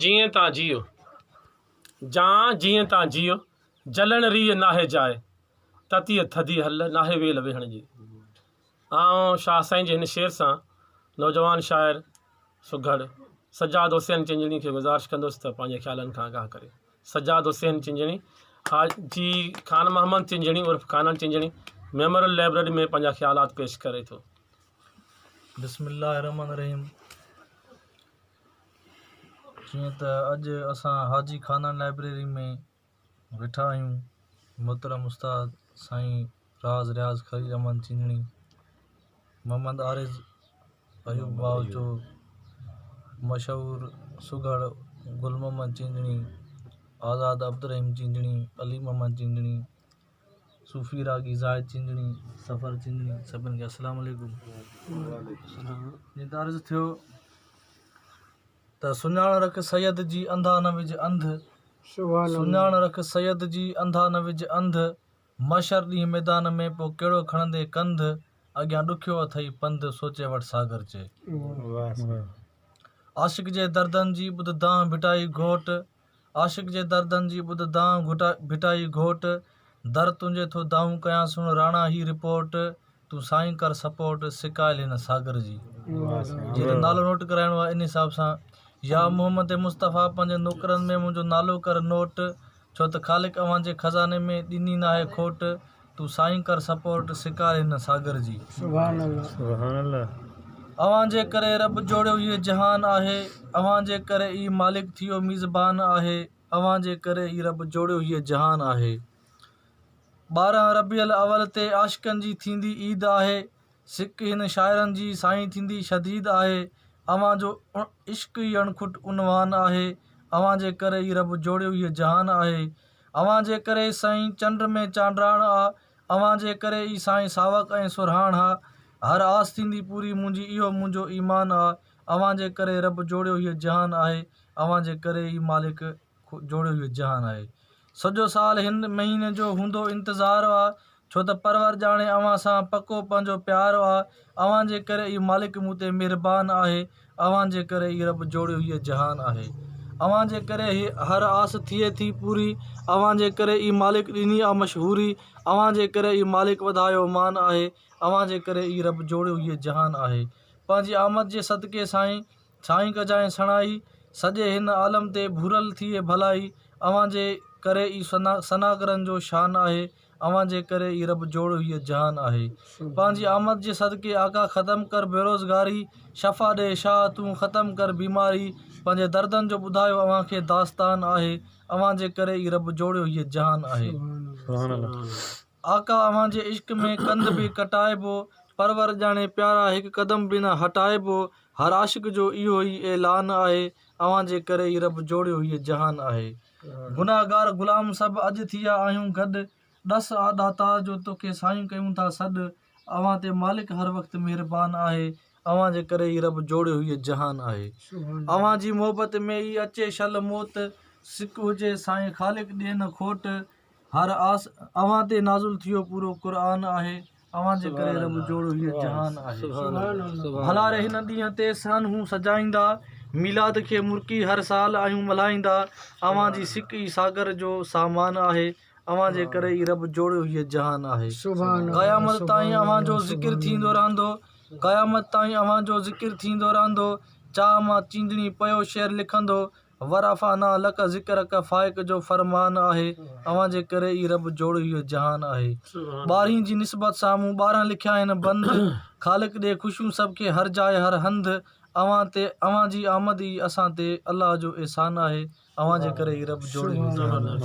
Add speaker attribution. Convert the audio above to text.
Speaker 1: जिए ता जियो जां जिए ता जियो जलन रीह नाहे जाए ततीअ थधी हल नाहे वेल वेहण जी। आउं शाह साईं जे हिन शेर सां नौजवान शाइर सुघड़ सजाद हुसैन चिंजणी खे गुज़ारिश कंदुसि त पंहिंजे ख़्यालनि खां आगाह करे। सजाद हुसैन चिंजणी हाजी खान मोहम्मद चिंजणी उर्फ़ खानन चिंजणी मेमोरियल लाइब्रेरी में पंहिंजा ख़्यालात पेश करे थो।
Speaker 2: बिस्मिल्लाहिर्रहमानिर्रहीम। जीअं त अॼु असां हाजी खानन लाइब्रेरी में वेठा आहियूं, मोहतरम उस्ताद साईं राज रियाज़ खलील अहमद चिंजणी, मोहम्मद आरिज़ अयूब बाव जो मशहूर सुघड़ गुल मोहम्मद चिंजणी, आज़ाद अब्दुर्रहीम चिंजणी, अली मोहम्मद चिंजणी, सूफ़ी रागी ज़ाहिद चिंजणी, सफ़र चिंजणी, सभिनि खे अस्सलाम वालेकुम। जीअं त अर्ज़ु थियो त सुञाण रख सैयद जी अंधा न विझ अंध, सुञाण रख सैयद जी अंधा न विझ अंध, मशर ॾींहुं मैदान में पोइ कहिड़ो खणंदे कंध, अॻियां ॾुखियो अथई पंधु सोचे वटि सागर चे। आशिक जे दर्दनि जी ॿुध दांह भिटाई घोट, आशिक जे दर्दनि जी ॿुध दांह भिटाई घोट, दर तुंहिंजे थो दाऊं कयां सुण राणा ही रिपोर्ट, तूं साईं कर सपोर्ट सिकायल हिन सागर जी। जीअं नालो नोट कराइणो आहे इन हिसाब सां, या मोहम्मद मुस्तफ़ा पंहिंजे नौकरनि में मुंहिंजो नालो कर नोट, छो त ख़ालिक अव्हांजे खज़ाने में ॾिनी नाहे खोट, तूं साईं कर सपोर्ट सिकायल हिन सागर जी। अव्हांजे करे रब जोड़ियो हीअ जहान आहे, अव्हांजे करे ई मालिक थियो मीज़बान आहे, अव्हांजे करे ई रब जोड़ियो हीअ जहान आहे। 12 रबीअल अवल ते आशिकनि जी थींदी ईद आहे, सिक हिन शाइरनि जी साईं थींदी शदीद आहे, अव्हांजो इश्क ई अणखुट उनवान आहे, अव्हांजे करे ई रब जोड़ियो हीअ जहान आहे। अव्हांजे करे साईं चंड में चांडराण आ, अव्हांजे करे ई साईं सावक ऐं सुरहाण हा, हर आस थींदी पूरी मुंहिंजी इहो मुंहिंजो ईमान आ, अव्हांजे करे रब जोड़ियो हीअ जहान आहे, अव्हांजे करे ई मालिक जोड़ियो हीअ जहान आहे। सॼो साल हिन महीने जो हूंदो इंतज़ारु आहे, छो त परवर ॼाणे अव्हां सां पको पंहिंजो प्यारु आहे, अव्हांजे करे ई मालिक मूं ते महिरबान आहे, अव्हांजे करे ई रब जोड़ियो हीअ जहान आहे। अव्हांजे करे हर आस थिए थी पूरी, अव्हांजे करे ई मालिक ॾिनी आहे मशहूरी, अव्हांजे करे ई मालिक वधायो मान आहे, अव्हांजे करे ई रब जोड़ियो हीअ जहान आहे। पंहिंजी आमद जे सदके साईं कजांइ सणाई, सॼे हिन आलम ते भुरल थिए भलाई, अव्हांजे करे ई सनागरनि जो शान आहे, अव्हांजे करे ई रब जोड़ियो हीअ जहान आहे। पंहिंजी आमद जे सदके आका ख़तमु कर बेरोज़गारी, शफ़ा ॾे शाह तूं ख़तमु कर बीमारी, पंहिंजे दर्दनि जो ॿुधायो अव्हांखे दास्तान आहे, अव्हांजे करे ई रब जोड़ियो हीअ जहान आहे। आका अव्हांजे इश्क में कंध बि कटाइबो, परवर ॼाणे प्यारा हिकु क़दम बि न हटाइबो, हर आशिक जो इहो ई ऐलान आहे, अव्हांजे करे ई रब जोड़ियो हीअ जहान आहे। गुनाहगार ग़ुलाम सभु अॼु थी विया आहियूं गॾु, ॾस आ दाता जो तोखे साईं कयूं था सॾु, अव्हां ते मालिक हर वक़्तु महिरबान आहे, अव्हांजे करे ई रब जोड़ियो हीअ जहान आहे। अव्हांजी मोहबत में ई अचे शल मौत, सिक हुजे साईं ख़ालिक ॾिए न खोट, हर आस अव्हां ते नाज़ुल थियो पूरो क़ुरान आहे, अव्हांजे करे रब जोड़ियो हीअ जहान आहे। भला रे हिन ॾींहं ते सन हूं सजाईंदा, मीलाद खे मुर्की हर साल आहियूं मल्हाईंदा, अव्हांजी सिक ई सागर जो सामान आहे, अव्हांजे करे ई रब जोड़ियो हीअ जहान आहे। क़यामत ताईं अव्हांजो ज़िक्र थींदो रहंदो, क़यामत ताईं अव्हांजो ज़िक्र थींदो रहंदो, चाह मां चिंजणी पियो शेर लिखंदो, वराफ़ाना लक ज़िक्र क फ़ाइक जो फरमान आहे, अव्हांजे करे ई रब जोड़ियो हीअ जहान आहे। 12 जी निस्बत साम्हूं 12 लिखिया आहिनि बंद, ख़ालिक ॾे ख़ुशियूं सभु खे हर जाइ हर हंधि, अव्हांजी आमद ई असां ते अलाह जो एहसान आहे, अव्हांजे करे ई रब जोड़ियो हीअ जहान आहे।